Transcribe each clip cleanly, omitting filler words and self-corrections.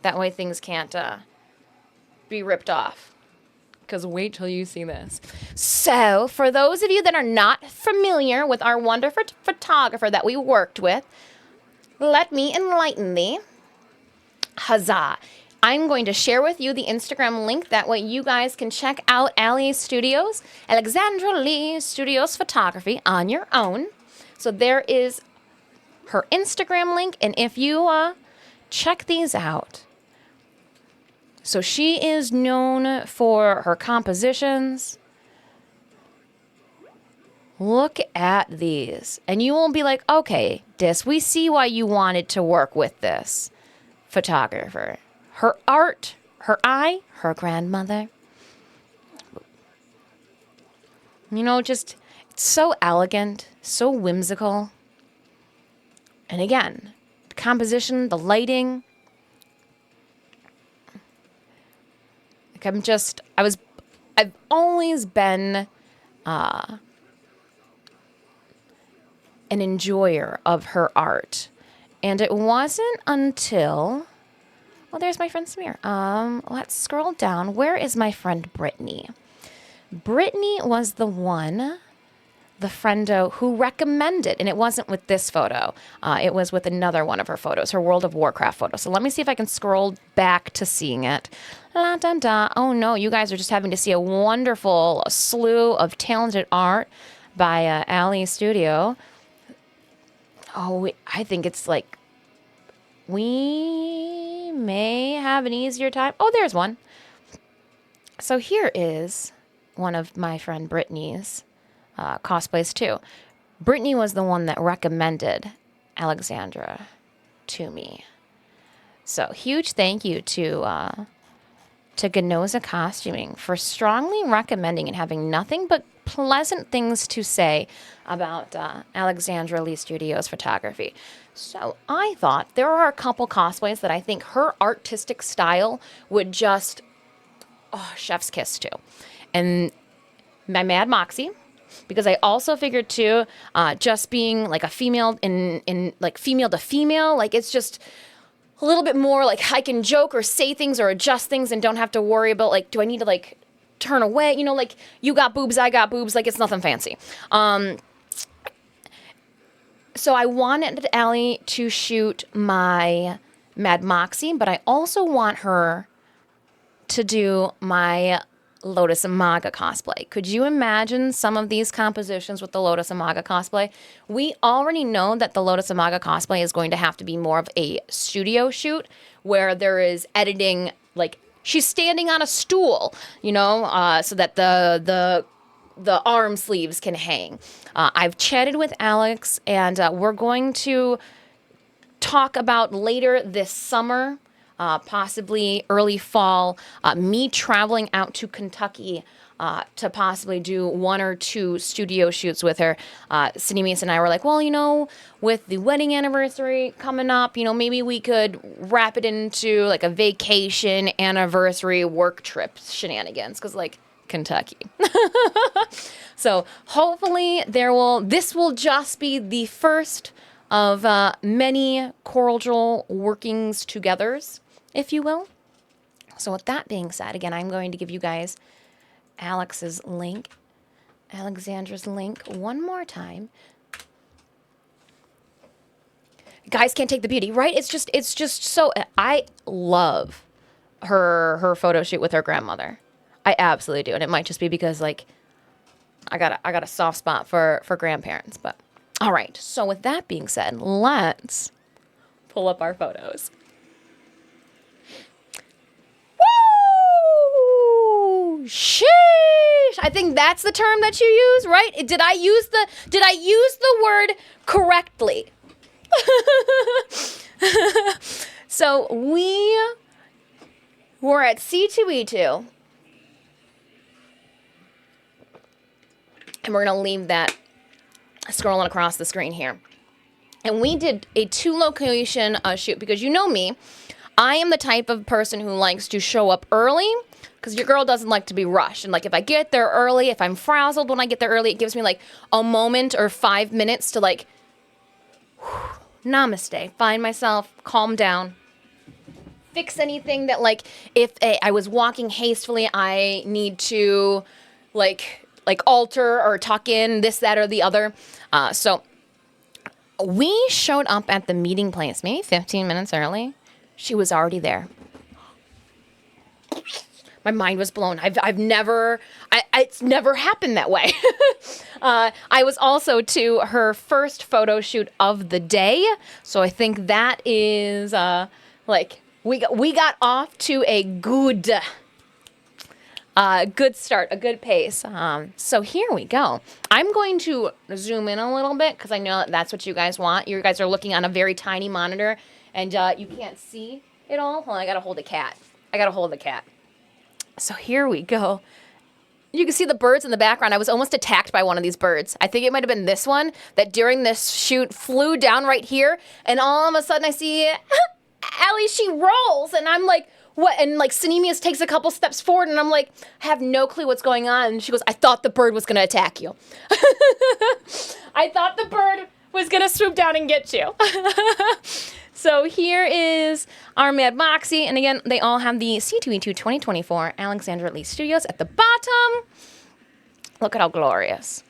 That way things can't be ripped off. Because wait till you see this. So, for those of you that are not familiar with our wonderful photographer that we worked with, let me enlighten thee. Huzzah. I'm going to share with you the Instagram link. That way you guys can check out Allie Studios, Alexandra Lee Studios Photography on your own. So there is her Instagram link, and if you check these out. So she is known for her compositions. Look at these. And you will be like, okay, Dis, we see why you wanted to work with this photographer. Her art, her eye, her grandmother. You know, just, it's so elegant, so whimsical. And again, the composition, the lighting. Like I've always been an enjoyer of her art. And it wasn't until, well, there's my friend Samir. Let's scroll down. Where is my friend Brittany? Brittany was the friendo who recommended, and it wasn't with this photo. It was with another one of her photos, her World of Warcraft photo. So let me see if I can scroll back to seeing it. La, da, da. Oh no, you guys are just having to see a wonderful slew of talented art by Allie Studio. Oh, I think it's like, we may have an easier time. Oh, there's one. So here is one of my friend Brittany's cosplays too. Brittany was the one that recommended Alexandra to me. So huge thank you to Ganoza Costuming for strongly recommending and having nothing but pleasant things to say about Alexandra Lee Studios photography. So I thought there are a couple cosplays that I think her artistic style would just, chef's kiss to. And my Mad MOXXI, because I also figured too, just being like a female in like female to female, like it's just a little bit more like I can joke or say things or adjust things and don't have to worry about like, do I need to like turn away? You know, like you got boobs, I got boobs, like it's nothing fancy. So I wanted Allie to shoot my Mad MOXXI, but I also want her to do my Lotus Amaga cosplay. Could you imagine some of these compositions with the Lotus Amaga cosplay? We already know that the Lotus Amaga cosplay is going to have to be more of a studio shoot where there is editing, like she's standing on a stool, you know, so that the arm sleeves can hang. I've chatted with Alex, and we're going to talk about later this summer, possibly early fall, me traveling out to Kentucky to possibly do 1 or 2 studio shoots with her. Cindy Mason and I were like, well, you know, with the wedding anniversary coming up, you know, maybe we could wrap it into like a vacation anniversary work trip shenanigans, because like Kentucky. So hopefully this will just be the first of many cordial workings togethers, if you will. So with that being said, again, I'm going to give you guys Alex's link, Alexandra's link one more time. Guys can't take the beauty, right? It's just so, I love her photo shoot with her grandmother. I absolutely do. And it might just be because like I got a soft spot for grandparents, but all right. So with that being said, let's pull up our photos. Woo! Sheesh! I think that's the term that you use, right? Did I use the word correctly? So we were at C2E2. And we're going to leave that scrolling across the screen here. And we did a 2-location shoot because you know me. I am the type of person who likes to show up early because your girl doesn't like to be rushed. And like if I get there early, if I'm frazzled when I get there early, it gives me like a moment or 5 minutes to like, namaste, find myself, calm down. fix anything that, like, if I was walking hastily, I need to, like alter or tuck in this, that, or the other. So we showed up at the meeting place maybe 15 minutes early. She was already there. My mind was blown. It's never happened that way. I was also to her first photo shoot of the day. So I think that is, we got off to a good start, a good pace. So here we go. I'm going to zoom in a little bit because I know that's what you guys want. You guys are looking on a very tiny monitor and you can't see it all. Hold on, I got to hold the cat. So here we go. You can see the birds in the background. I was almost attacked by one of these birds. I think it might have been this one that during this shoot flew down right here. And all of a sudden I see Allie, she rolls. And I'm like, what? And like Sinemius takes a couple steps forward and I'm like, I have no clue what's going on. And she goes, I thought the bird was going to attack you. I thought the bird was going to swoop down and get you. So here is our Mad MOXXI, and again, they all have the C2E2 2024 Alexandra Lee Studios at the bottom. Look at how glorious.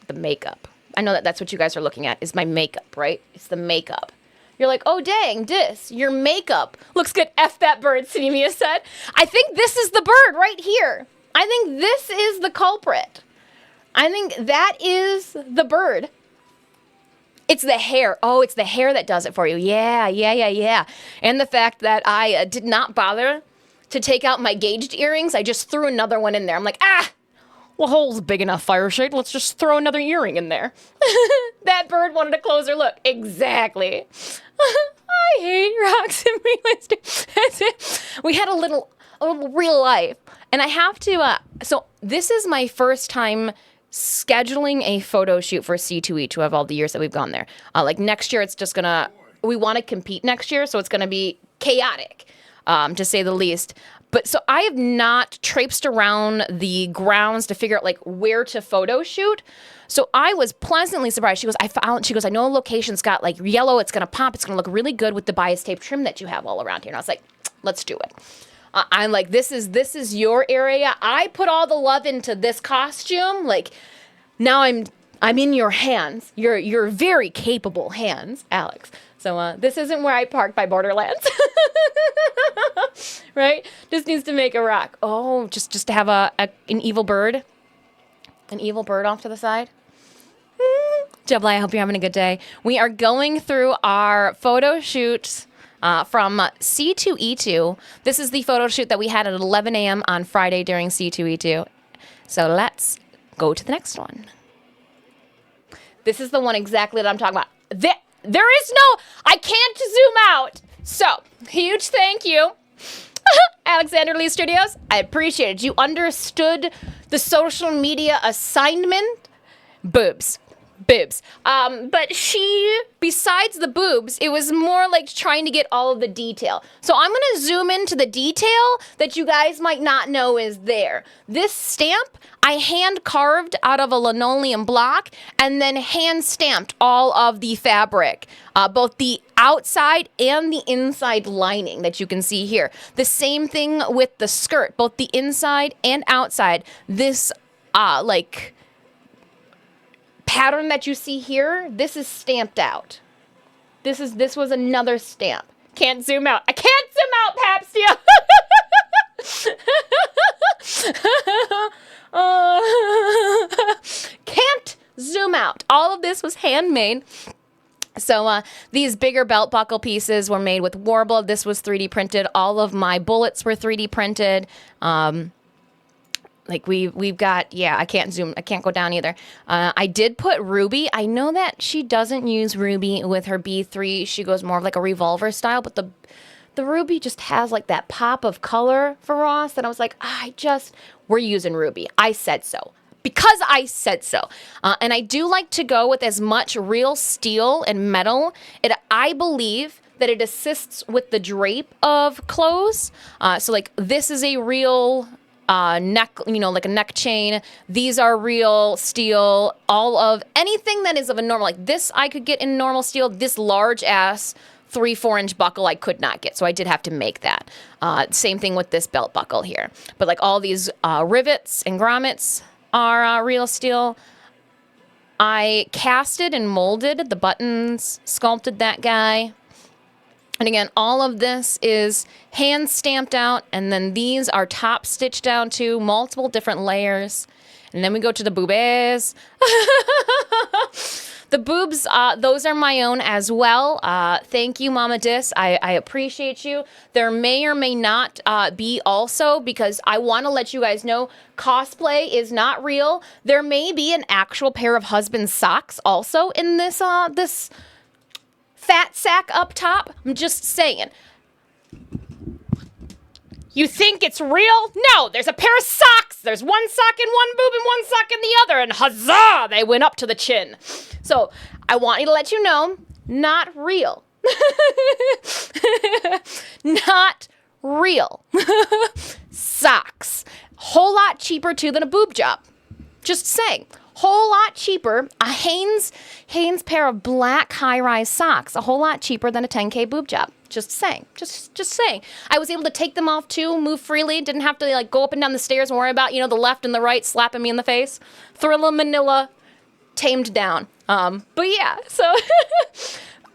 The makeup. I know that's what you guys are looking at, is my makeup, right? It's the makeup. You're like, oh dang, your makeup looks good. F that bird, Sinemius said. I think this is the bird right here. I think this is the culprit. I think that is the bird. It's the hair. Oh, it's the hair that does it for you. Yeah. And the fact that I did not bother to take out my gauged earrings. I just threw another one in there. I'm like, well, hole's big enough, fire shade. Let's just throw another earring in there. That bird wanted a closer look. Exactly. I hate rocks and relays. We had a little real life. And I have to, so this is my first time scheduling a photo shoot for C2E2 of all the years that we've gone there. Like next year, it's just we want to compete next year, so it's gonna be chaotic, to say the least. But so I have not traipsed around the grounds to figure out like where to photo shoot. So I was pleasantly surprised. She goes, I know a location's got like yellow, it's gonna pop, it's gonna look really good with the bias tape trim that you have all around here. And I was like, let's do it. I'm like, this is your area. I put all the love into this costume. Like, now I'm in your hands. Your very capable hands, Alex. So this isn't where I parked by Borderlands, right? Just needs to make a rock. Oh, just to have an evil bird off to the side. Jebla, I hope you're having a good day. We are going through our photo shoots. From C2E2. This is the photo shoot that we had at 11 a.m. on Friday during C2E2. So let's go to the next one. This is the one exactly that I'm talking about. There is no, I can't zoom out. So, huge thank you, Alexander Lee Studios. I appreciate it. You understood the social media assignment. Boobs. But she, besides the boobs, it was more like trying to get all of the detail. So I'm going to zoom into the detail that you guys might not know is there. This stamp, I hand carved out of a linoleum block and then hand stamped all of the fabric, both the outside and the inside lining that you can see here. The same thing with the skirt, both the inside and outside. This, pattern that you see here, this is stamped out. This was another stamp. Can't zoom out. I can't zoom out, Papstia. Can't zoom out. All of this was handmade. So these bigger belt buckle pieces were made with Warble. This was 3D printed. All of my bullets were 3D printed. Like we've got, I can't zoom, I can't go down either. I did put Ruby. I know that she doesn't use Ruby with her B3. She goes more of like a revolver style, but the Ruby just has like that pop of color for Ross. And I was like, we're using Ruby. I said so. Because I said so. And I do like to go with as much real steel and metal. I believe that it assists with the drape of clothes. So like this is a real neck, like a neck chain. These are real steel. All of anything that is of a normal, like this I could get in normal steel. This large ass 3-4 inch buckle I could not get, so I did have to make that. Same thing with this belt buckle here. But like all these rivets and grommets are real steel. I casted and molded the buttons, sculpted that guy. And again, all of this is hand stamped out, and then these are top stitched down to multiple different layers. And then we go to the boobies. The boobs, those are my own as well. Thank you, Mama Dis. I appreciate you. There may or may not be also, because I want to let you guys know, cosplay is not real. There may be an actual pair of husband's socks also in this this fat sack up top. I'm just saying. You think it's real? No, there's a pair of socks. There's one sock in one boob and one sock in the other, and huzzah, they went up to the chin. So I want you to let you know, not real. Not real. Socks. Whole lot cheaper too than a boob job. Just saying. Whole lot cheaper. A Hanes pair of black high-rise socks. A whole lot cheaper than a 10K boob job. Just saying. Just saying. I was able to take them off too, move freely. Didn't have to like go up and down the stairs and worry about, the left and the right slapping me in the face. Thrilla Manila, tamed down. But yeah, so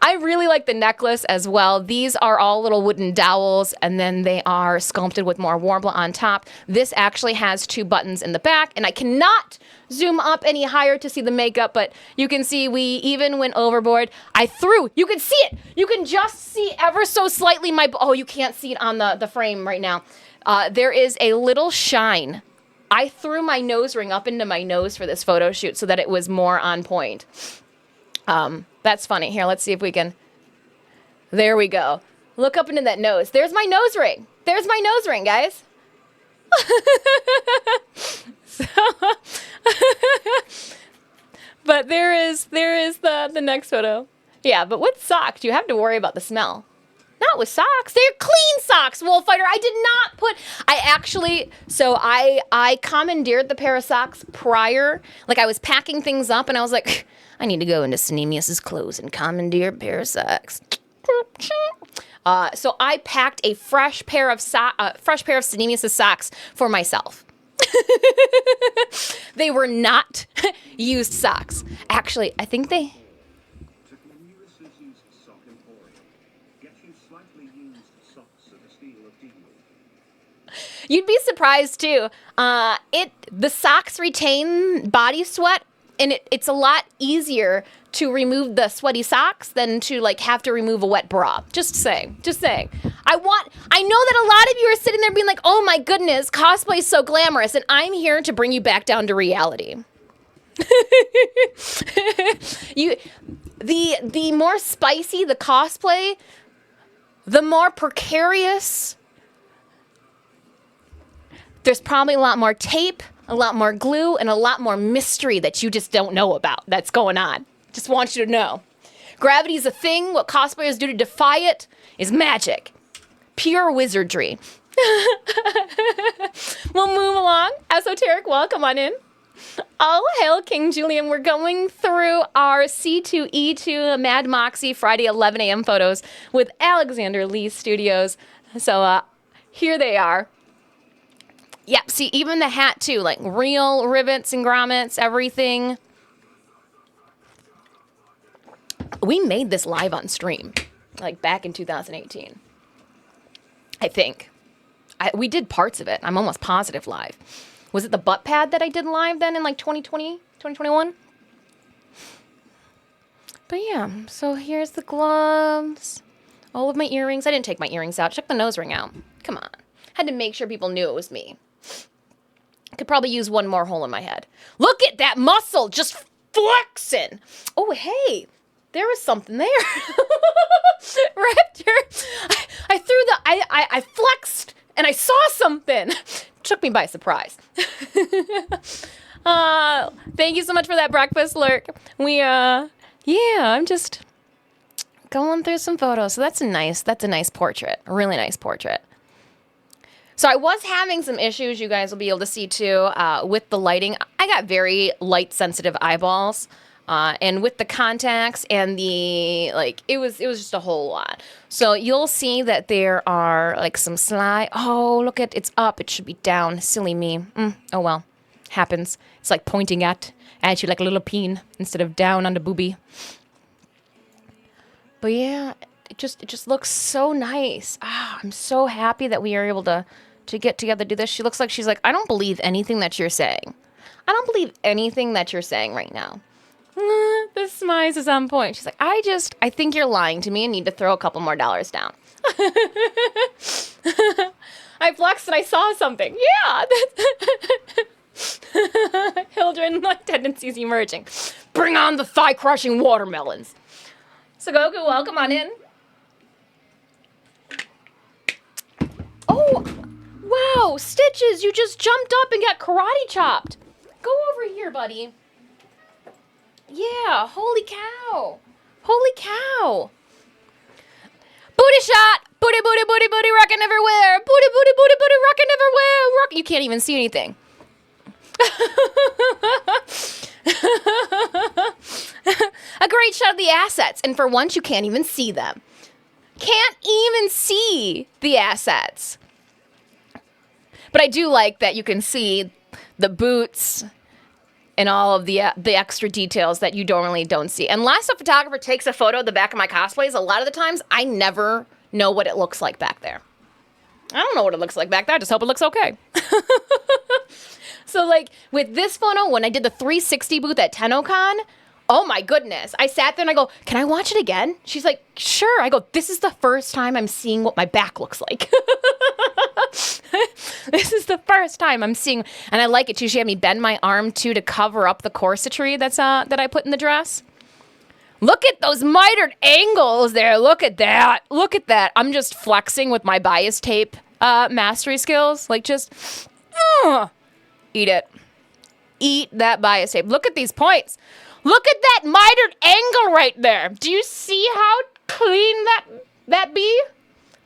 I really like the necklace as well. These are all little wooden dowels, and then they are sculpted with more warble on top. This actually has 2 buttons in the back, and I cannot zoom up any higher to see the makeup, but you can see we even went overboard. You can see it. You can just see ever so slightly you can't see it on the frame right now. There is a little shine. I threw my nose ring up into my nose for this photo shoot so that it was more on point. That's funny. Here, let's see if we can. There we go. Look up into that nose. There's my nose ring. There's my nose ring, guys. But there is the next photo. Yeah, but with socks, you have to worry about the smell. Not with socks. They're clean socks, Wolffighter. I commandeered the pair of socks prior. Like, I was packing things up, and I was like, I need to go into Sinemius's clothes and commandeer a pair of socks. So I packed a fresh pair of Sinemius's socks for myself. They were not used socks. Actually, I think they... You'd be surprised too. The socks retain body sweat, and it's a lot easier to remove the sweaty socks than to have to remove a wet bra. Just saying. I know that a lot of you are sitting there being like, oh my goodness, cosplay is so glamorous, and I'm here to bring you back down to reality. The more spicy the cosplay, the more precarious. There's probably a lot more tape, a lot more glue, and a lot more mystery that you just don't know about that's going on. Just want you to know. Gravity's a thing. What cosplayers do to defy it is magic. Pure wizardry. We'll move along. Esoteric, welcome on in. All hail King Julian. We're going through our C2E2 Mad MOXXI Friday 11 a.m. photos with Alexander Lee Studios. So here they are. Yep, see, even the hat, too, like real rivets and grommets, everything. We made this live on stream, like back in 2018, I think. We did parts of it. I'm almost positive live. Was it the butt pad that I did live then in 2020, 2021? But yeah, so here's the gloves. All of my earrings. I didn't take my earrings out. Check the nose ring out. Come on. Had to make sure people knew it was me. Could probably use one more hole in my head. Look at that muscle just flexing. Oh, hey, there was something there. Raptor, I flexed and I saw something. Took me by surprise. Thank you so much for that breakfast lurk. I'm just going through some photos. So that's a nice portrait, a really nice portrait. So I was having some issues, you guys will be able to see too, with the lighting. I got very light sensitive eyeballs. And with the contacts and the, like, it was just a whole lot. So you'll see that there are like some slide. Oh, look at, it's up. It should be down. Silly me. Oh well, happens. It's like pointing at you like a little peen instead of down on the boobie. But yeah, it just looks so nice. I'm so happy that we are able to get together to do this. She looks like she's like, I don't believe anything that you're saying. I don't believe anything that you're saying right now. The smize is on point. She's like, I think you're lying to me and need to throw a couple more dollars down. I flexed and I saw something. Yeah. Hildren, like tendencies emerging. Bring on the thigh-crushing watermelons. So Goku, welcome on in. Oh, wow, Stitches, you just jumped up and got karate chopped. Go over here, buddy. Yeah, holy cow. Holy cow. Booty shot. Booty, booty, booty, booty, rockin' everywhere. Booty, booty, booty, booty, rockin' everywhere. Rock. You can't even see anything. A great shot of the assets. And for once, you can't even see them. Can't even see the assets. But I do like that you can see the boots and all of the extra details that you normally don't see. Unless a photographer takes a photo of the back of my cosplays, a lot of the times I never know what it looks like back there. I don't know what it looks like back there. I just hope it looks okay. So like with this photo, when I did the 360 booth at TennoCon, oh my goodness. I sat there and I go, can I watch it again? She's like, sure. I go, this is the first time I'm seeing what my back looks like. This is the first time I'm seeing, and I like it too. She had me bend my arm too to cover up the corsetry that I put in the dress. Look at those mitered angles there. Look at that. Look at that. I'm just flexing with my bias tape mastery skills. Like just, eat it. Eat that bias tape. Look at these points. Look at that mitered angle right there. Do you see how clean that be?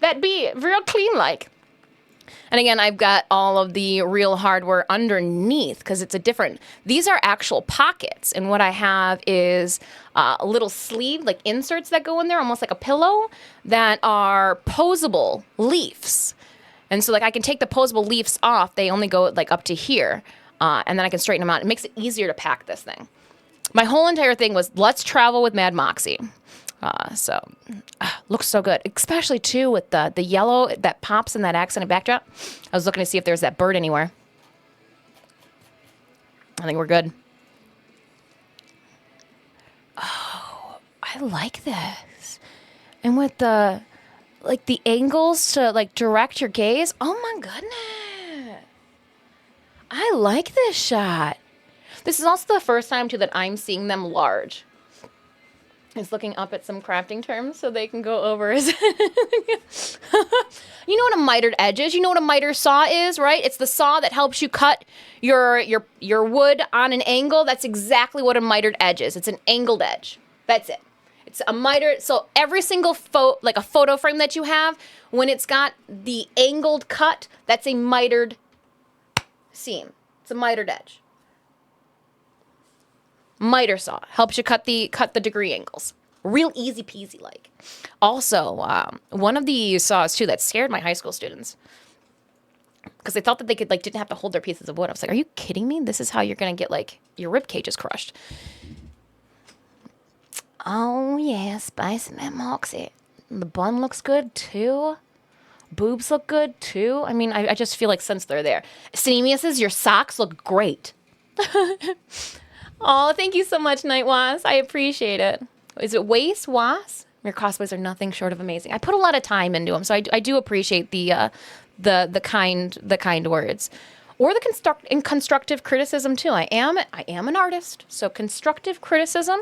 That be real clean like. And again, I've got all of the real hardware underneath because it's a different, these are actual pockets. And what I have is a little sleeve, like inserts that go in there, almost like a pillow, that are posable leaves. And so like I can take the posable leaves off. They only go like up to here. And then I can straighten them out. It makes it easier to pack this thing. My whole entire thing was, let's travel with Mad MOXXI. Looks so good, especially too with the yellow that pops in that accented backdrop. I was looking to see if there's that bird anywhere. I think we're good. Oh, I like this. And with the angles to like direct your gaze. Oh my goodness. I like this shot. This is also the first time too that I'm seeing them large. Is looking up at some crafting terms so they can go over his You know what a mitered edge is? You know what a miter saw is, right? It's the saw that helps you cut your wood on an angle. That's exactly what a mitered edge is. It's an angled edge. That's it. It's a miter. So every single like a photo frame that you have, when it's got the angled cut, that's a mitered seam. It's a mitered edge. Miter saw helps you cut the degree angles. Real easy peasy like. Also, one of the saws too that scared my high school students because they thought that they could like didn't have to hold their pieces of wood. I was like, are you kidding me? This is how you're gonna get like your rib cages crushed. Oh yeah, Spice and MOXXI. The bun looks good too. Boobs look good too. I mean, I just feel like since they're there. Cinemius says your socks look great. Oh, thank you so much, Night Was. I appreciate it. Is it Waste Was? Your cosplays are nothing short of amazing. I put a lot of time into them, so I do appreciate the kind words, or the constructive criticism too. I am an artist, so constructive criticism.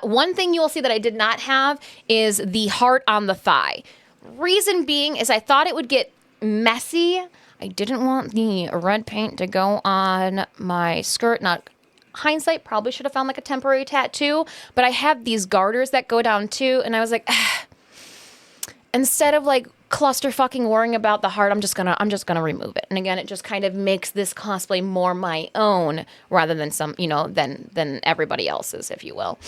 One thing you will see that I did not have is the heart on the thigh. Reason being is I thought it would get messy. I didn't want the red paint to go on my skirt. Not hindsight, probably should have found like a temporary tattoo, but I have these garters that go down too, and I was like, instead of like cluster fucking worrying about the heart. I'm just gonna remove it. And again, it just kind of makes this cosplay more my own rather than some, than everybody else's, if you will.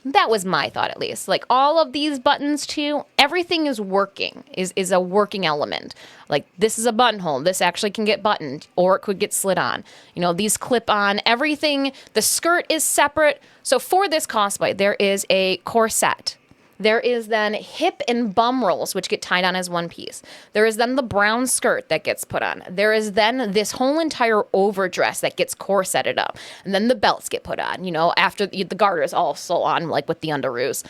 That was my thought, at least. Like, all of these buttons, too, everything is working, is a working element. Like, this is a buttonhole. This actually can get buttoned, or it could get slid on. These clip on, everything. The skirt is separate. So for this cosplay, there is a corset. There is then hip and bum rolls, which get tied on as one piece. There is then the brown skirt that gets put on. There is then this whole entire overdress that gets corseted up. And then the belts get put on, after the garter is also on, like with the underoos.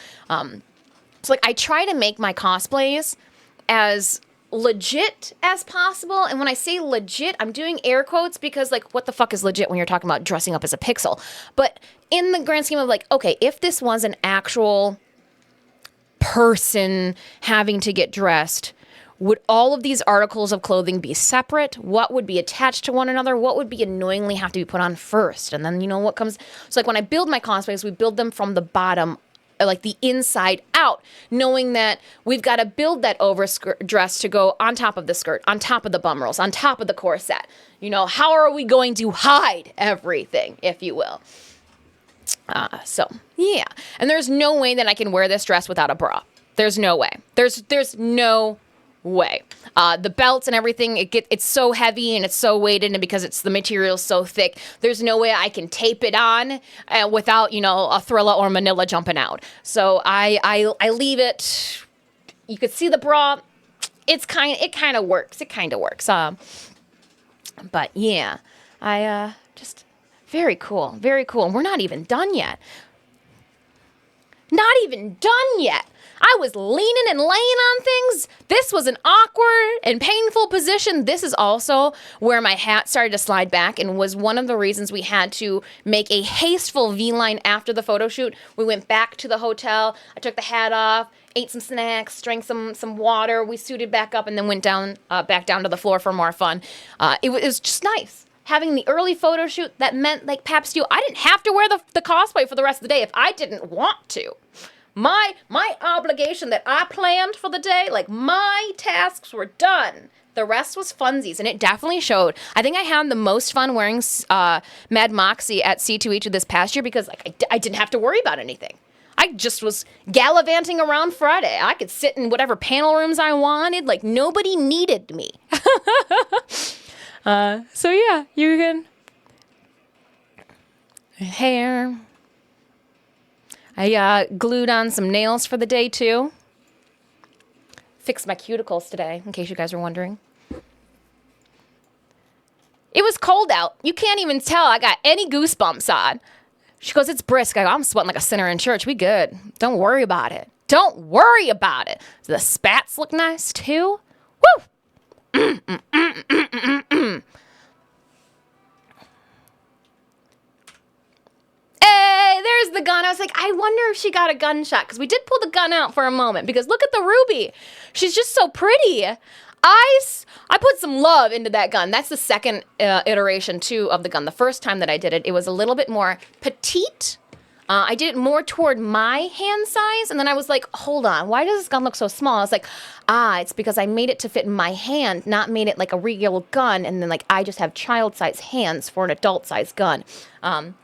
So, I try to make my cosplays as legit as possible. And when I say legit, I'm doing air quotes because, what the fuck is legit when you're talking about dressing up as a pixel? But in the grand scheme of, okay, if this was an actual person having to get dressed, would all of these articles of clothing be separate? What would be attached to one another? What would be annoyingly have to be put on first? And then, what comes... So, when I build my cosplays, we build them from the bottom, the inside out, knowing that we've got to build that dress to go on top of the skirt, on top of the bum rolls, on top of the corset. How are we going to hide everything, if you will? So, yeah. And there's no way that I can wear this dress without a bra. There's no way. There's no way. The belts and everything, it's so heavy and it's so weighted, and because the material's so thick, there's no way I can tape it on without, a Thrilla or Manila jumping out. So I leave it. You could see the bra. It kind of works. It kind of works. But yeah, just... Very cool. Very cool. And we're not even done yet. Not even done yet. I was leaning and laying on things. This was an awkward and painful position. This is also where my hat started to slide back and was one of the reasons we had to make a hasteful V-line after the photo shoot. We went back to the hotel. I took the hat off, ate some snacks, drank some water. We suited back up and then went back down to the floor for more fun. It was just nice. Having the early photo shoot, that meant, Pap Stew, I didn't have to wear the cosplay for the rest of the day if I didn't want to. My obligation that I planned for the day, my tasks were done. The rest was funsies, and it definitely showed. I think I had the most fun wearing Mad MOXXI at C2E2 this past year because, I didn't have to worry about anything. I just was gallivanting around Friday. I could sit in whatever panel rooms I wanted. Nobody needed me. So yeah, you can... Hair. I glued on some nails for the day, too. Fixed my cuticles today, in case you guys are wondering. It was cold out. You can't even tell I got any goosebumps on. She goes, it's brisk. I go, I'm sweating like a sinner in church. We good. Don't worry about it. Don't worry about it. The spats look nice, too. Woo! Hey, there's the gun. I was like, I wonder if she got a gunshot, because we did pull the gun out for a moment, because look at the Ruby. She's just so pretty. I put some love into that gun. That's the second iteration, too, of the gun. The first time that I did it, it was a little bit more petite. I did it more toward my hand size, and then I was like, hold on, why does this gun look so small? I was like, it's because I made it to fit in my hand, not made it like a regular gun, and then I just have child-size hands for an adult-size gun. And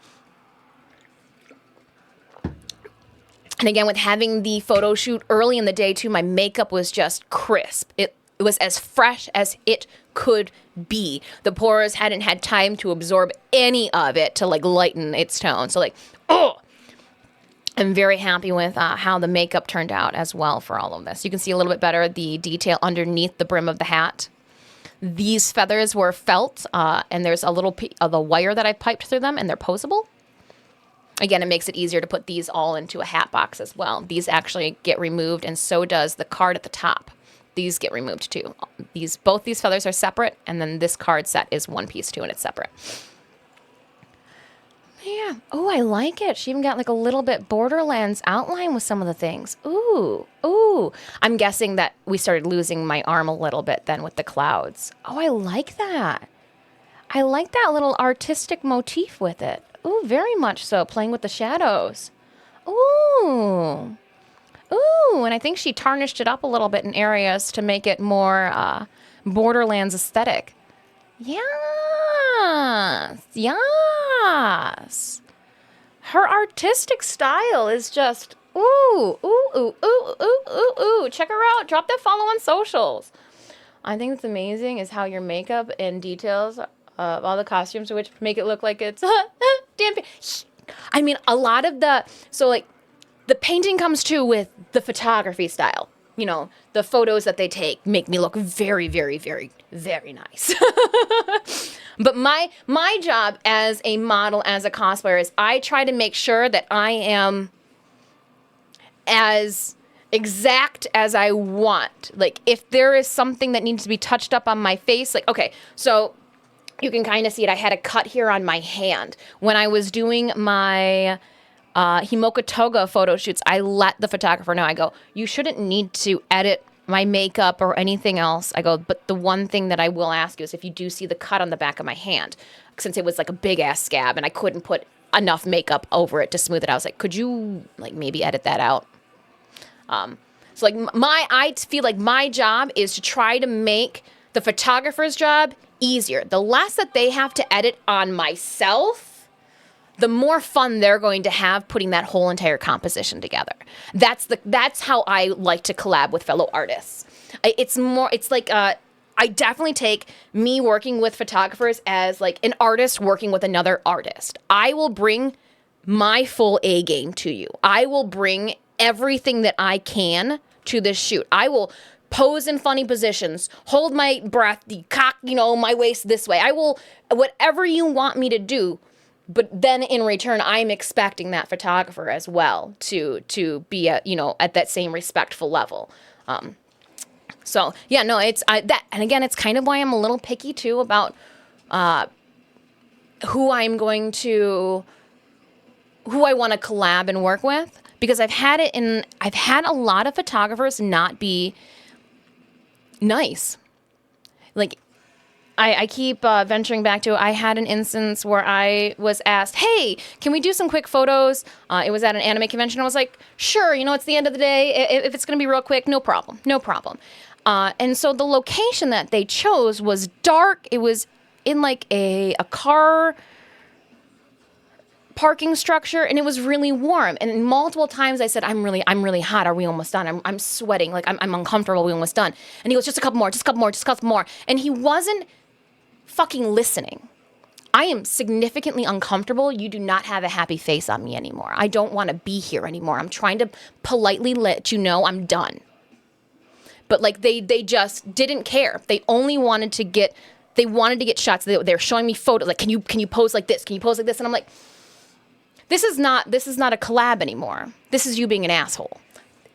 again, with having the photo shoot early in the day, too, my makeup was just crisp. It was as fresh as it could be. The pores hadn't had time to absorb any of it to, lighten its tone. So, I'm very happy with how the makeup turned out as well for all of this. You can see a little bit better the detail underneath the brim of the hat. These feathers were felt, and there's a little of the wire that I piped through them, and they're posable. Again, it makes it easier to put these all into a hat box as well. These actually get removed, and so does the card at the top. These get removed too. Both these feathers are separate, and then this card set is one piece too, and it's separate. Yeah. Oh, I like it. She even got a little bit Borderlands outline with some of the things. Ooh. I'm guessing that we started losing my arm a little bit then with the clouds. Oh, I like that. I like that little artistic motif with it. Ooh, very much so. Playing with the shadows. Ooh. Ooh, and I think she tarnished it up a little bit in areas to make it more Borderlands aesthetic. Yes. Yes. Her artistic style is just, ooh, ooh, ooh, ooh, ooh, ooh, ooh. Check her out. Drop that follow on socials. I think it's amazing is how your makeup and details of all the costumes, which make it look like it's damn. I mean, a lot of the painting comes too with the photography style. You know, the photos that they take make me look very, very, very, very nice. But my job as a model, as a cosplayer, is I try to make sure that I am as exact as I want. Like, if there is something that needs to be touched up on my face, like, okay, so you can kind of see it. I had a cut here on my hand. When I was doing my Himoka Toga photo shoots, I let the photographer know. I go, you shouldn't need to edit my makeup or anything else. I go, but the one thing that I will ask you is if you do see the cut on the back of my hand, since it was like a big ass scab and I couldn't put enough makeup over it to smooth it out. I was like, could you like maybe edit that out? So like I feel like my job is to try to make the photographer's job easier. The less that they have to edit on myself, the more fun they're going to have putting that whole entire composition together. That's how I like to collab with fellow artists. I definitely take me working with photographers as like an artist working with another artist. I will bring my full A game to you. I will bring everything that I can to this shoot. I will pose in funny positions, hold my breath, cock, my waist this way. I will, whatever you want me to do, but then in return, I'm expecting that photographer as well to be at that same respectful level. So yeah, no, and again, it's kind of why I'm a little picky too about who I want to collab and work with, because I've had a lot of photographers not be nice. Like, I keep venturing back to, I had an instance where I was asked, hey, can we do some quick photos? It was at an anime convention. I was like, sure, it's the end of the day. If it's going to be real quick, no problem. And so the location that they chose was dark. It was in like a car parking structure, and it was really warm. And multiple times I said, I'm really hot. Are we almost done? I'm sweating. Like, I'm uncomfortable. Are we almost done? And he goes, just a couple more. And he wasn't fucking listening. I am significantly uncomfortable. You do not have a happy face on me anymore. I don't want to be here anymore. I'm trying to politely let you know I'm done. But like they just didn't care. They only wanted to get shots. They were showing me photos. Like, can you pose like this? Can you pose like this? And I'm like, this is not a collab anymore. This is you being an asshole.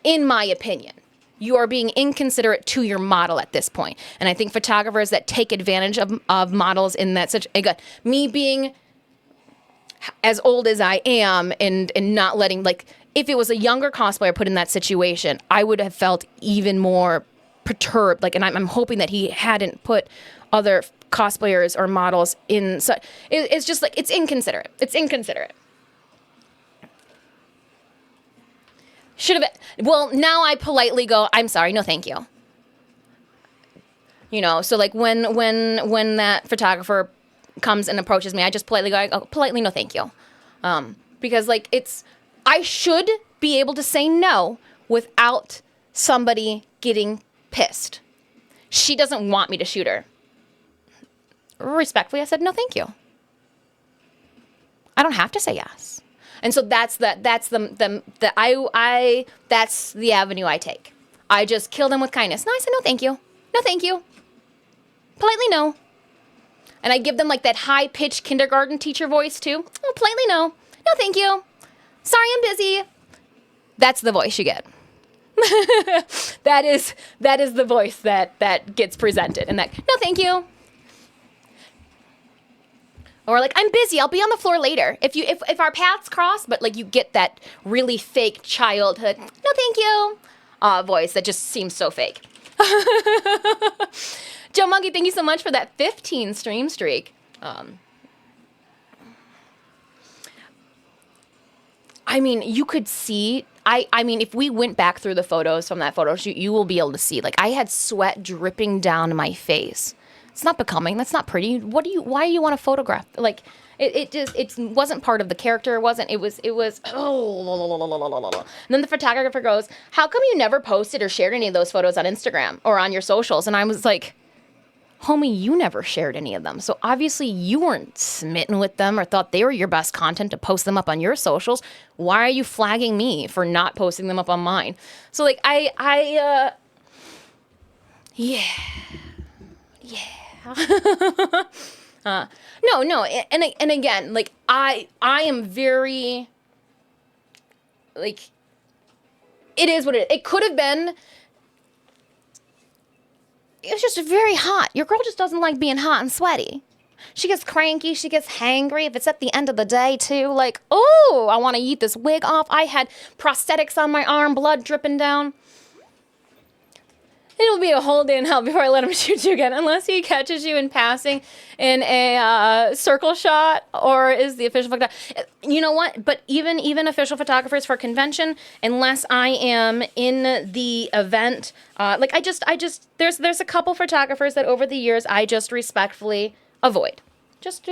In my opinion, you are being inconsiderate to your model at this point. And I think photographers that take advantage of models in that such, again, me being as old as I am and not letting, like, if it was a younger cosplayer put in that situation, I would have felt even more perturbed. Like, and I'm hoping that he hadn't put other cosplayers or models in such. It's just like, it's inconsiderate. Should have. Well, now I politely go, I'm sorry, no thank you. So like when that photographer comes and approaches me, I just politely go, politely no thank you. Because like I should be able to say no without somebody getting pissed. She doesn't want me to shoot her. Respectfully, I said no thank you. I don't have to say yes. And so that's the avenue I take. I just kill them with kindness. No, I said no thank you. No thank you. Politely no. And I give them like that high-pitched kindergarten teacher voice too. Oh, politely no. No thank you. Sorry, I'm busy. That's the voice you get. That is the voice that gets presented. And that, no thank you. Or like, I'm busy, I'll be on the floor later. If our paths cross, but like you get that really fake childhood, no thank you, voice that just seems so fake. Joe Monkey, thank you so much for that 15 stream streak. I mean, you could see I mean, if we went back through the photos from that photo shoot, you will be able to see, like, I had sweat dripping down my face. It's not becoming. That's not pretty. Why do you want to photograph? Like, it wasn't part of the character. It was, and then the photographer goes, how come you never posted or shared any of those photos on Instagram or on your socials? And I was like, homie, you never shared any of them. So obviously you weren't smitten with them or thought they were your best content to post them up on your socials. Why are you flagging me for not posting them up on mine? So like, yeah. No. And again, like I am very, like, it is what it is. It could have been, it was just very hot. Your girl just doesn't like being hot and sweaty. She gets cranky. She gets hangry. If it's at the end of the day, too, like, oh, I want to eat this wig off. I had prosthetics on my arm, blood dripping down. It'll be a whole day in hell before I let him shoot you again, unless he catches you in passing in a circle shot or is the official photographer. You know what? But even official photographers for convention, unless I am in the event, like there's a couple photographers that over the years I just respectfully avoid, just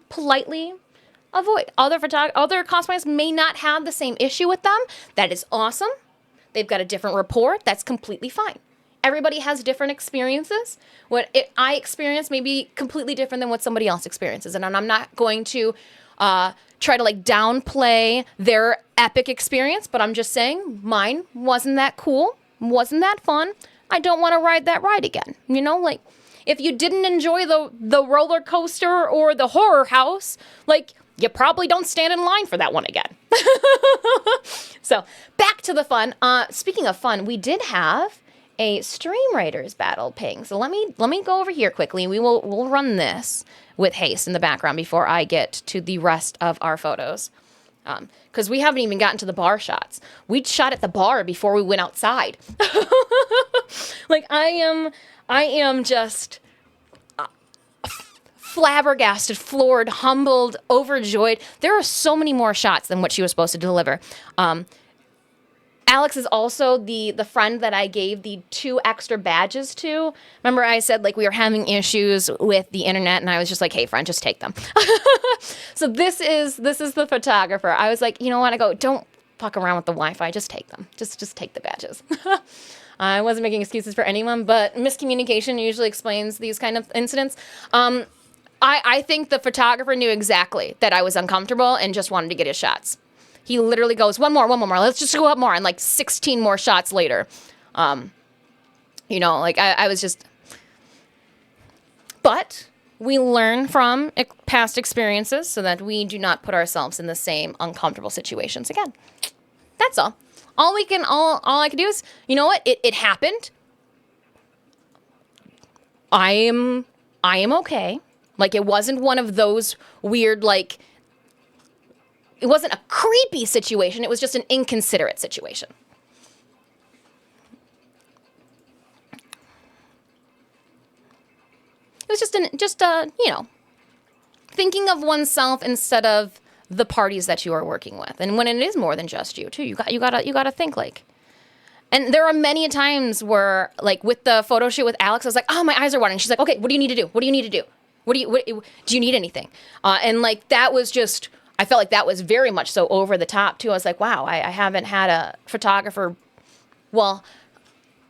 politely avoid. Other cosplayers may not have the same issue with them. That is awesome. They've got a different rapport. That's completely fine. Everybody has different experiences. What I experience may be completely different than what somebody else experiences. And I'm not going to try to like downplay their epic experience, but I'm just saying mine wasn't that cool, wasn't that fun. I don't want to ride that ride again. You know, like if you didn't enjoy the roller coaster or the horror house, like you probably don't stand in line for that one again. So back to the fun. Speaking of fun, we did have a Stream Raiders battle ping. So let me go over here quickly. We'll run this with haste in the background before I get to the rest of our photos. Because we haven't even gotten to the bar shots. We shot at the bar before we went outside. Like I am just flabbergasted, floored, humbled, overjoyed. There are so many more shots than what she was supposed to deliver. Alex is also the friend that I gave the 2 extra badges to. Remember I said like we were having issues with the internet and I was just like, hey friend, just take them. So this is the photographer. I was like, you know what? I go, don't fuck around with the Wi-Fi. Just take them. Just take the badges. I wasn't making excuses for anyone, but miscommunication usually explains these kind of incidents. I think the photographer knew exactly that I was uncomfortable and just wanted to get his shots. He literally goes, one more. Let's just go up more. And like 16 more shots later. You know, like I was just, but we learn from past experiences so that we do not put ourselves in the same uncomfortable situations again. That's all. All I can do is, you know what? It happened. I am okay. Like it wasn't one of those weird, like, it wasn't a creepy situation. It was just an inconsiderate situation. It was just you know, thinking of oneself instead of the parties that you are working with. And when it is more than just you too, you gotta think like. And there are many times where, like with the photo shoot with Alex, I was like, oh, my eyes are watering. She's like, okay, what do you need to do? What do you need to do? Do you need anything? And like, that was just, I felt like that was very much so over the top too. I was like, wow, I haven't had a photographer. Well,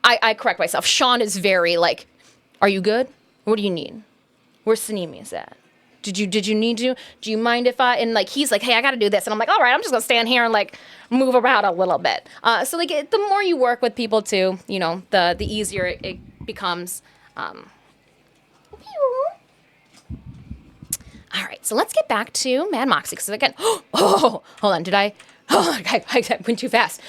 I correct myself. Sean is very like, are you good? What do you need? Where's Sanemi's at? Did you need to? Do you mind if I, and like, he's like, hey, I got to do this. And I'm like, all right, I'm just going to stand here and like move around a little bit. So like the more you work with people too, you know, the easier it becomes. All right, so let's get back to Mad MOXXI. Because again, hold on, I went too fast.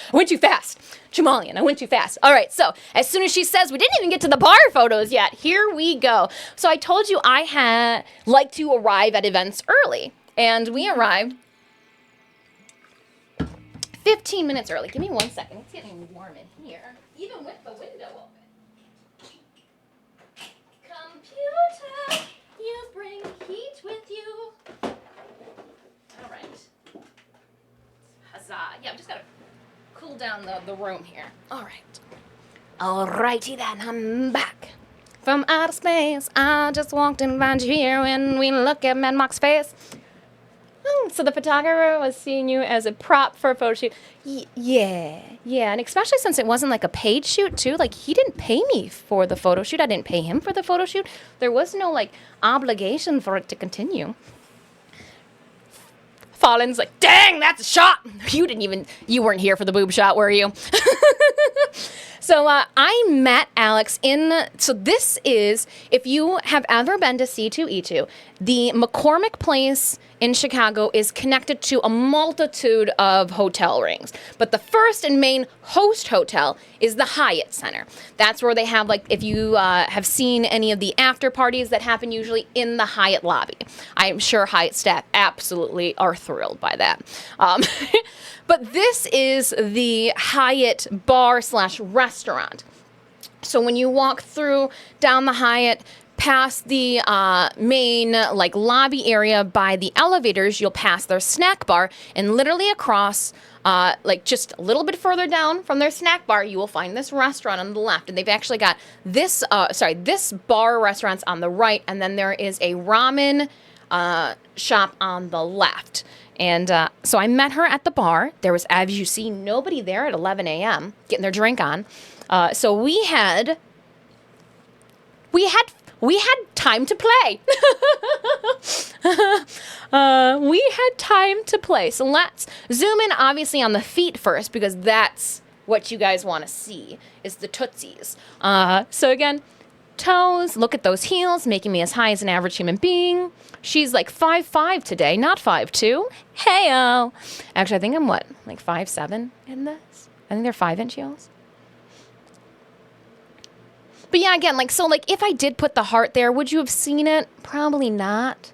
Jamalian, I went too fast. All right, so as soon as she says, we didn't even get to the bar photos yet. Here we go. So I told you I had like to arrive at events early. And we arrived 15 minutes early. Give me 1 second. It's getting warm in here, even with the window open. Computer, you bring heat with you. All right. Huzzah. Yeah, I've just got to cool cool down the room here. All right. Alrighty then, I'm back. From outer space, I just walked in behind you here when we look at Mad Mox's face. So the photographer was seeing you as a prop for a photo shoot. Yeah, and especially since it wasn't like a paid shoot too. Like, he didn't pay me for the photo shoot. I didn't pay him for the photo shoot. There was no like obligation for it to continue. Fallen's like, dang, that's a shot. You weren't here for the boob shot, were you? So I met Alex so this is, if you have ever been to C2E2, the McCormick Place in Chicago is connected to a multitude of hotel rings. But the first and main host hotel is the Hyatt Center. That's where they have, like, if you have seen any of the after parties that happen usually in the Hyatt lobby. I'm sure Hyatt staff absolutely are thrilled by that. But this is the Hyatt bar/restaurant. So when you walk through down the Hyatt, past the main like lobby area by the elevators, you'll pass their snack bar, and literally across, like just a little bit further down from their snack bar, you will find this restaurant on the left. And they've actually got this bar restaurant's on the right, and then there is a ramen shop on the left. And so I met her at the bar. There was, as you see, nobody there at 11 a.m. getting their drink on. So we had time to play. We had time to play. So let's zoom in, obviously, on the feet first, because that's what you guys want to see, is the tootsies. So again, toes, look at those heels, making me as high as an average human being. She's like 5'5" today, not 5'2". Hey-o. Actually, I think I'm like 5'7" in this? I think they're 5-inch heels. But yeah, again, if I did put the heart there, would you have seen it? Probably not.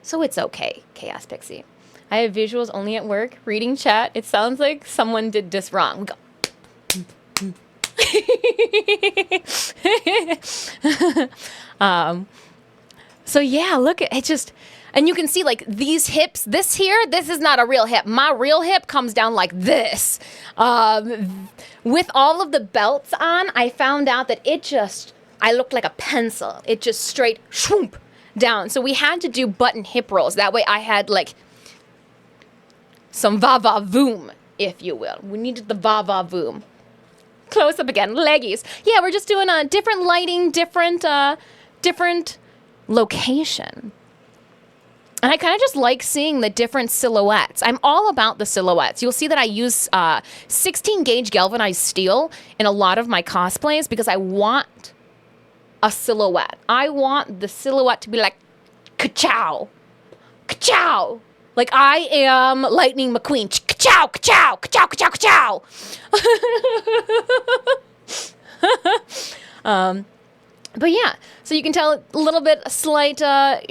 So it's okay, Chaos Pixie. I have visuals only at work. Reading chat, it sounds like someone did this wrong. We go. So yeah, look at it, just, and you can see like these hips, this is not a real hip. My real hip comes down like this. With all of the belts on, I found out that I looked like a pencil. It just straight swoop down. So we had to do button hip rolls. That way I had like some va-va-voom, if you will. We needed the va-va-voom. Close up again, leggies. Yeah, we're just doing a different lighting, different location. And I kind of just like seeing the different silhouettes. I'm all about the silhouettes. You'll see that I use 16 gauge galvanized steel in a lot of my cosplays because I want a silhouette. I want the silhouette to be like, ka-chow, ka-chow. Like I am Lightning McQueen. Ka-chow, ka-chow, ka-chow, ka-chow, ka-chow. But yeah, so you can tell a little bit slight,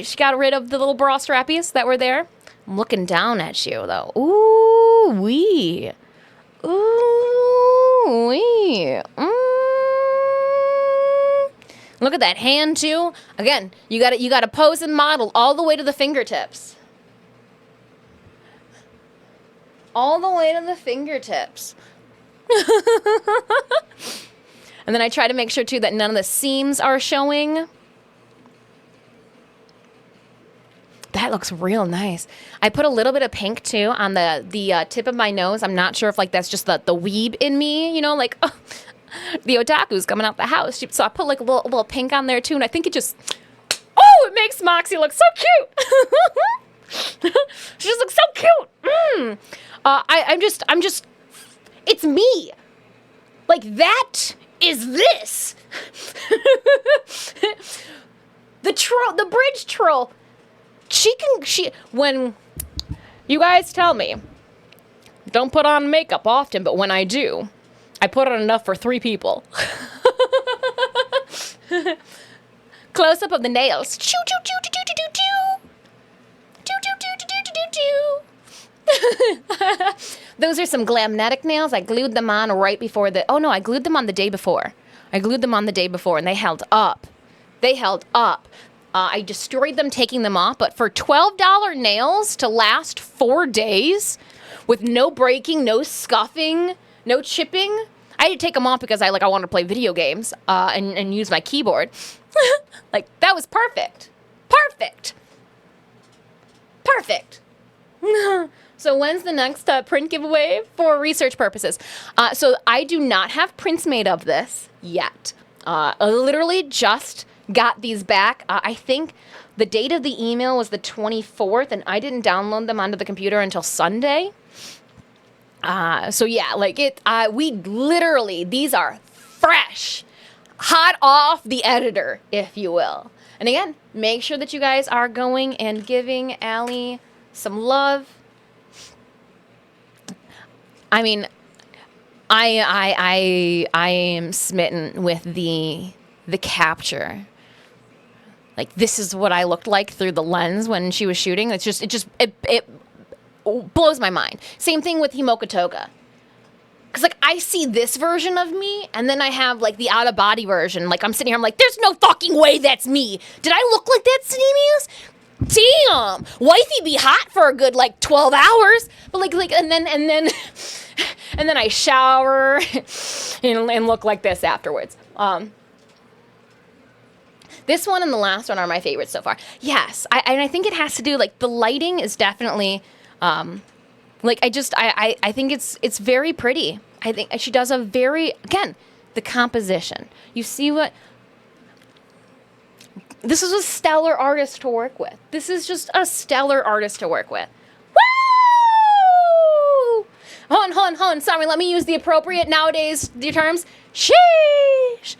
she got rid of the little bra strappies that were there. I'm looking down at you, though. Ooh-wee. Ooh-wee. Look at that hand, too. Again, you gotta pose and model all the way to the fingertips. All the way to the fingertips. And then I try to make sure, too, that none of the seams are showing. That looks real nice. I put a little bit of pink, too, on the tip of my nose. I'm not sure if, like, that's just the weeb in me, you know, like, oh, the otaku's coming out the house. So I put, like, a little pink on there, too, and I think it just, it makes MOXXI look so cute. She just looks so cute. I'm just, it's me. Like, that is this. The bridge troll. When you guys tell me, don't put on makeup often, but when I do, I put on enough for 3 people. Close up of the nails. Choo choo choo choo choo choo choo. Choo choo choo choo choo choo choo. Those are some glamnetic nails. I glued them on right before I glued them on the day before. And they held up. I destroyed them taking them off, but for $12 nails to last 4 days with no breaking, no scuffing, No chipping. I had to take them off because I wanted to play video games and use my keyboard. Like, that was perfect. Perfect. Perfect. So when's the next print giveaway for research purposes? So I do not have prints made of this yet. I literally just got these back. I think the date of the email was the 24th, and I didn't download them onto the computer until Sunday. So yeah, like we literally, these are fresh, hot off the editor, if you will. And again, make sure that you guys are going and giving Allie some love. I mean, I am smitten with the capture. Like, this is what I looked like through the lens when she was shooting. It blows my mind. Same thing with Himoka Toga. Because, like, I see this version of me, and then I have, like, the out-of-body version. Like, I'm sitting here, I'm like, there's no fucking way that's me. Did I look like that, Cinemius? Damn! Wifey be hot for a good, like, 12 hours. But, and then and then I shower and look like this afterwards. This one and the last one are my favorites so far. Yes, I think it has to do, like, the lighting is definitely, I think it's very pretty. I think she does a very, again, the composition. You see what, this is a stellar artist to work with. This is just a stellar artist to work with. Woo! Hon, sorry, let me use the appropriate nowadays terms. Sheesh!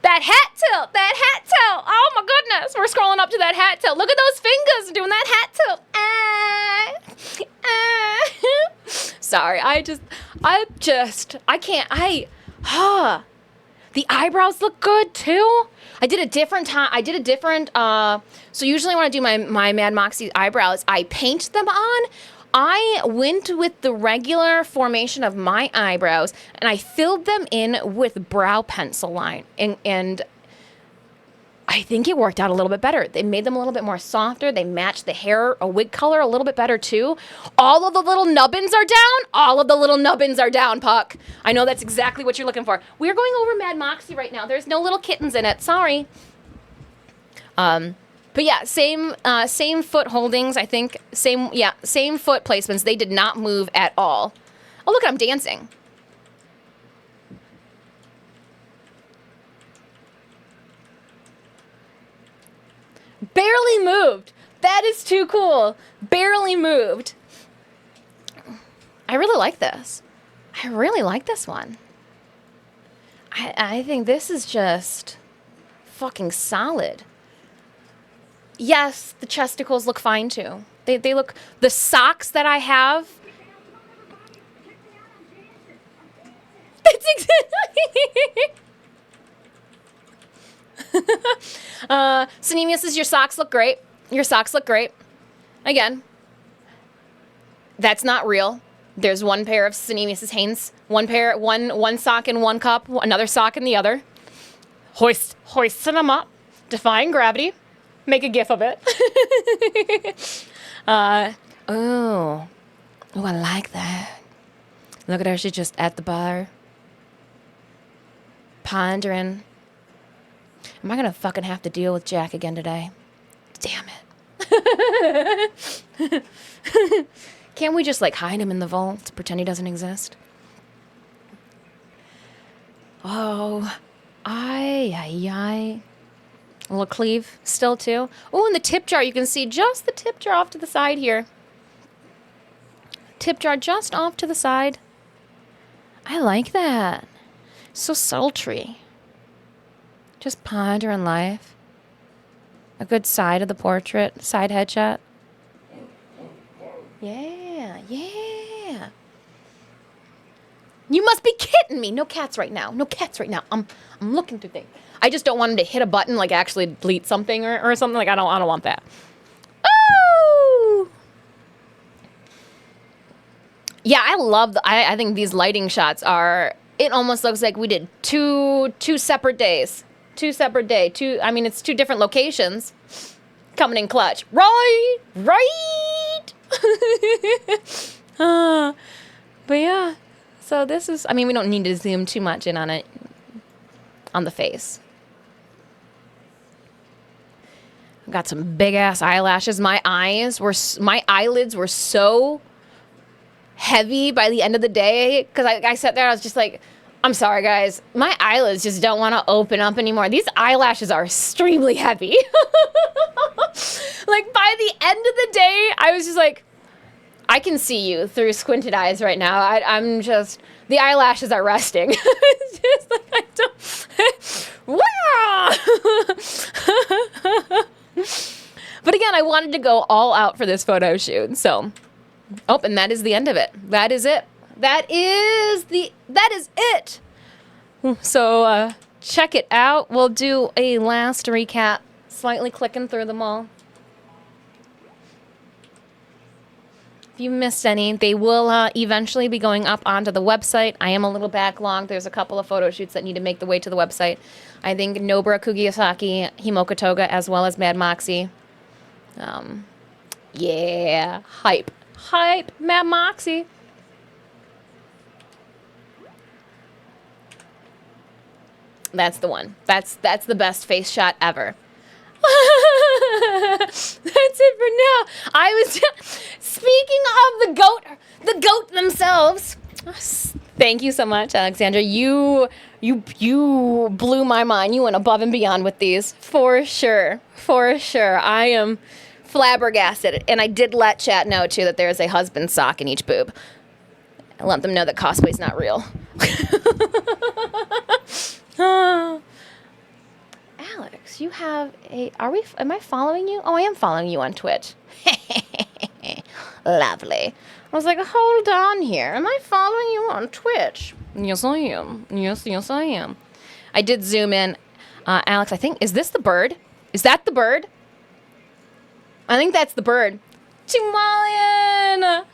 That hat tilt. Oh my goodness, we're scrolling up to that hat tilt. Look at those fingers doing that hat tilt. Sorry, I can't. The eyebrows look good too. I did a different, so usually when I do my Mad MOXXI eyebrows, I paint them on. I went with the regular formation of my eyebrows, and I filled them in with brow pencil line, and I think it worked out a little bit better. They made them a little bit more softer. They matched the hair, a wig color, a little bit better too. All of the little nubbins are down. All of the little nubbins are down, Puck. I know that's exactly what you're looking for. We're going over Mad MOXXI right now. There's no little kittens in it. Sorry. But yeah, same foot holdings, I think. Same foot placements. They did not move at all. Oh, look, I'm dancing. Barely moved. That is too cool. Barely moved. I really like this. I really like this one. I think this is just fucking solid. Yes, the chesticles look fine too. They look, the socks that I have. That's exactly. Sanemius says your socks look great. Your socks look great. Again, that's not real. There's one pair of Sanemius's Hanes. One sock in one cup, another sock in the other. Hoisting them up, defying gravity. Make a gif of it. Oh, I like that. Look at her. She's just at the bar, pondering. Am I gonna fucking have to deal with Jack again today? Damn it. Can't we just, like, hide him in the vault, pretend he doesn't exist? Oh, ay. A little cleave still too. Oh, and the tip jar, you can see just the tip jar off to the side here. Tip jar just off to the side. I like that. So sultry. Just pondering life. A good side of the portrait, side headshot. Yeah. You must be kidding me. No cats right now. I'm looking through things. I just don't want him to hit a button, like actually delete something or something. Like, I don't want that. Oh! Yeah, I love I think these lighting shots are, it almost looks like we did two separate days. I mean, it's two different locations coming in clutch. Right. But yeah, So this is, I mean, we don't need to zoom too much in on it, on the face. I've got some big ass eyelashes. My eyelids were so heavy by the end of the day because I sat there, I was just like, I'm sorry guys, my eyelids just don't want to open up anymore. These eyelashes are extremely heavy. Like by the end of the day, I was just like, I can see you through squinted eyes right now. I'm just, the eyelashes are resting. It's just like, I don't, But again, I wanted to go all out for this photo shoot. So, oh, and that is the end of it. That is it. That is it. So, check it out. We'll do a last recap, slightly clicking through them all. If you missed any, they will eventually be going up onto the website. I am a little backlogged. There's a couple of photo shoots that need to make the way to the website. I think Nobara Kugisaki, Himoko Toga, as well as Mad MOXXI. Yeah, hype, Mad MOXXI. That's the one. That's the best face shot ever. That's it for now. I was speaking of the goat themselves. Thank you so much, Alexandra. You blew my mind. You went above and beyond with these, for sure. I am flabbergasted, and I did let chat know too that there is a husband sock in each boob. I let them know that cosplay's not real. Alex, you have am I following you? Oh, I am following you on Twitch. Lovely. I was like, hold on here. Am I following you on Twitch? Yes, I am. Yes, I am. I did zoom in. Alex, I think, is this the bird? Is that the bird? I think that's the bird. Timalian!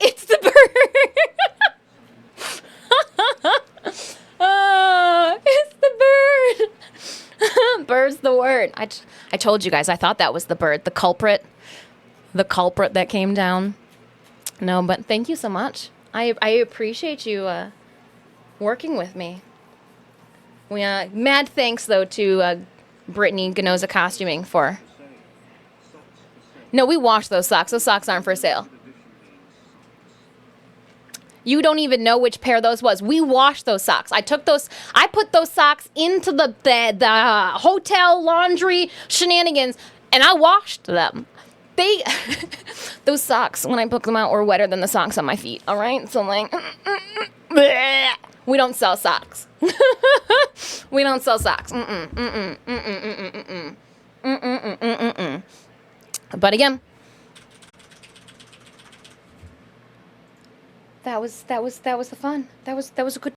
It's the bird. It's the bird. Bird's the word. I told you guys, I thought that was the bird, the culprit that came down. No, but thank you so much. I appreciate you working with me. We mad thanks though to Brittany Ganoza Costuming for. No, we washed those socks. Those socks aren't for sale. You don't even know which pair those was. We washed those socks. I put those socks into the hotel laundry shenanigans, and I washed them. Those socks, when I took them out, were wetter than the socks on my feet, all right? So I'm like, we don't sell socks. We don't sell socks. But again, that was the fun. That was a good